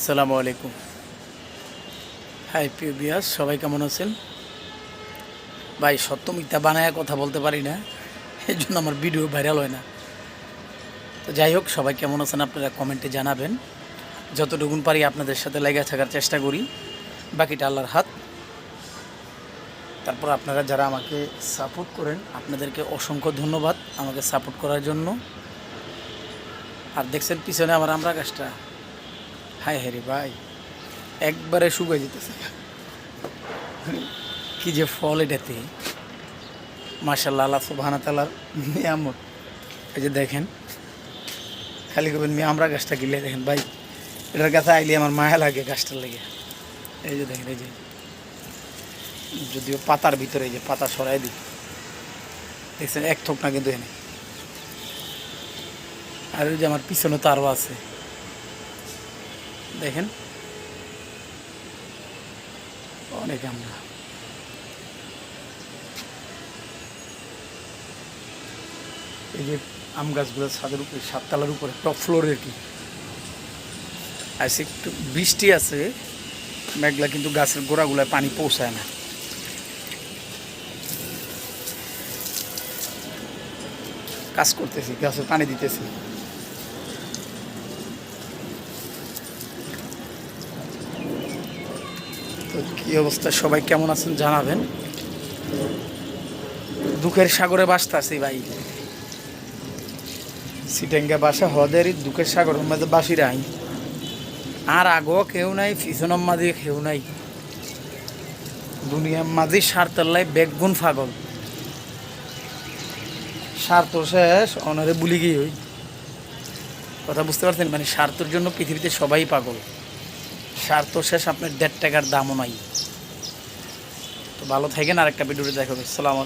আসসালামু আলাইকুম। হাই প্রিয় বিয়াস, সবাই কেমন আছেন? ভাই সত্য মিথ্যা বানায় কথা বলতে পারি না, এই জন্য আমার ভিডিও ভাইরাল হয় না। তো যাই হোক, সবাই কেমন আছেন আপনারা কমেন্টে জানাবেন। যতটুকুন পারি আপনাদের সাথে লেগে থাকার চেষ্টা করি, বাকিটা আল্লাহর হাত। তারপর আপনারা যারা আমাকে সাপোর্ট করেন, আপনাদেরকে অসংখ্য ধন্যবাদ আমাকে সাপোর্ট করার জন্য। আর দেখছেন পিছনে আমার আমরা গাছটা, হায় হ্যাঁ ভাই, একবারে শুকাই যেতেছে। কি যে ফল এটাতে, মাশাআল্লাহ, আল্লাহ সুবহানাহু ওয়া তাআলার নিয়ামত। এই যে দেখেন, খালি করবেন মিয়া আমরা গাছটা গিলে দেখেন ভাই, এটার কাছে আইলে আমার মায়া লাগে গাছটার লেগে। এই যে দেখেন, এই যে যদিও পাতার ভিতরে, এই যে পাতা সরাই দিই, দেখছেন এক থোক না কিন্তু এনে। আর ওই যে আমার পিছনে তো আরও আছে, দেখেন অনেক আমরা। এই যে আম গাছগুলো ছাদের উপরে, সাততলার উপরে, টপ ফ্লোরের কি আছে, একটু বৃষ্টি আছে মেঘলা, কিন্তু গাছের গোড়াগুলায় পানি পৌঁছায় না। কাজ করতেছি, গাছে পানি দিতেছি। তো কী অবস্থা, সবাই কেমন আছেন জানাবেন। দুঃখের সাগরে বাসতে আছি ভাই, সিটেঙ্গা বাসা হদেরই দুঃখের সাগরের মাঝে বাসি রাই। আর আগও কেউ নাই, পিছনের মাঝে কেউ নাই, দুনিয়ার মাঝে সারতল্লাই বেগুন ফাগল। স্বার্থ শেষ অনারে বুলি গিয়ে হই, কথা বুঝতে পারছেন? মানে স্বার্থের জন্য পৃথিবীতে সবাই পাগল, স্বার্থ শেষ, আপনার 1.5 টাকার দামও নাই। তো ভালো থাকেন, আর একটা ভিডিওতে দেখা হবে। আসসালামু আলাইকুম।